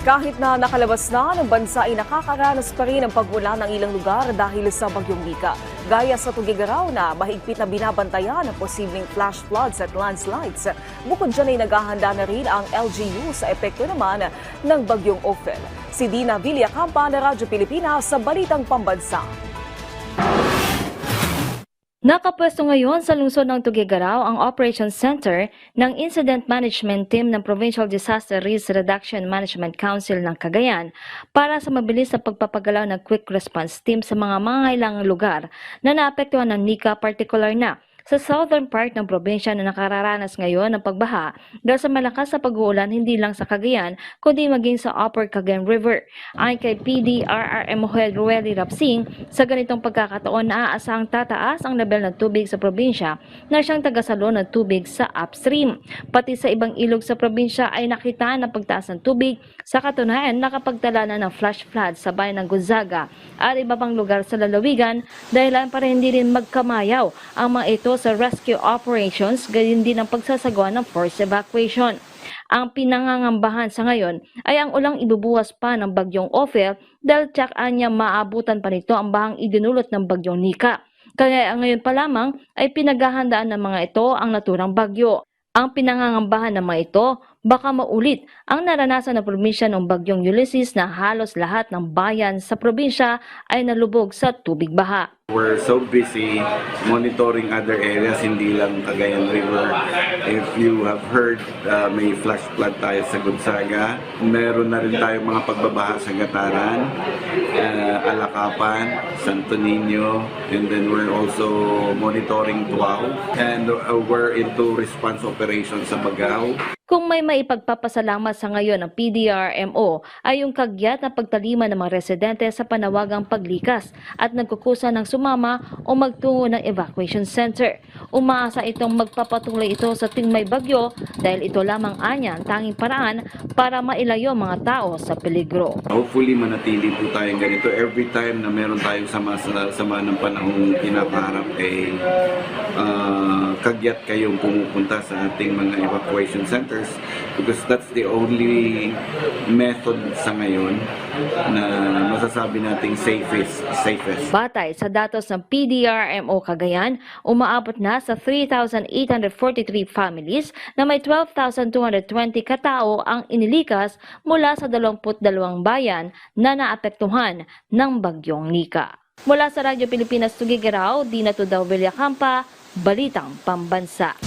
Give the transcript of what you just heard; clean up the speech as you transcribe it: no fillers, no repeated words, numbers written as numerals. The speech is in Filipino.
Kahit na nakalabas na ng bansa ay nakakaranas pa rin ang pagmula ng ilang lugar dahil sa bagyong Nika. Gaya sa Tuguegarao na mahigpit na binabantayan ang posibleng flash floods at landslides. Bukod dyan ay naghahanda na rin ang LGU sa epekto naman ng bagyong Ophel. Si Dina Villacampa na Radyo Pilipinas sa Balitang Pambansa. Nakapwesto ngayon sa lungsod ng Tuguegarao ang Operations Center ng Incident Management Team ng Provincial Disaster Risk Reduction Management Council ng Cagayan para sa mabilis na pagpapagalaw ng Quick Response Team sa mga mangailangang lugar na naapektuhan ng Nika, particular na sa southern part ng probinsya na nakararanas ngayon ng pagbaha dahil sa malakas na pag-uulan hindi lang sa Cagayan kundi maging sa Upper Cagayan River. Ayon kay PDRRM Rueli Rapsing, sa ganitong pagkakataon naaasahang tataas ang level ng tubig sa probinsya na siyang tagasalo ng tubig sa upstream. Pati sa ibang ilog sa probinsya ay nakita ng pagtaas ng tubig, sa katunayan nakapagtala na ng flash flood sa bayan ng Gonzaga at iba pang lugar sa lalawigan dahilan para hindi rin magkamayaw ang mga ito sa rescue operations, gayon din ang pagsasagawa ng forced evacuation. Ang pinangangambahan sa ngayon ay ang ulang ibubuwas pa ng bagyong Ophel dahil tsakaan niya maabutan pa nito ang bahang idinulot ng bagyong Nika. Kaya ngayon pa lamang ay pinaghahandaan ng mga ito ang naturang bagyo. Ang pinangangambahan ng mga ito, baka maulit ang naranasan ng probinsya ng bagyong Ulysses na halos lahat ng bayan sa probinsya ay nalubog sa tubig baha. We're so busy monitoring other areas, hindi lang Cagayan River. If you have heard, may flash flood tayo sa Gonzaga. Meron na rin tayo mga pagbabaha sa Gataran, Alakapan, Santo Niño, and then we're also monitoring Tuao. And we're into response operations sa Bagao. Kung may maipagpapasalamat sa ngayon ng PDRMO ay yung kagyat na pagtalima ng mga residente sa panawagang paglikas at nagkukusa ng sumama o magtungo ng evacuation center. Umaasa itong magpapatuloy ito sa tuwing may bagyo dahil ito lamang anya ang tanging paraan para mailayo mga tao sa peligro. Hopefully manatili po tayong ganito. Every time na meron tayong sama ng panahong kinakaharap ay kagyat kayong pumupunta sa ating mga evacuation centers because that's the only method sa ngayon na masasabi nating safest. Batay sa datos ng PDRMO Cagayan, umaabot na sa 3,843 families na may 12,220 katao ang inilikas mula sa 22 bayan na naapektuhan ng bagyong Nika. Mula sa Radyo Pilipinas Tuguegarao, Dina Villacampa, Balitang Pambansa.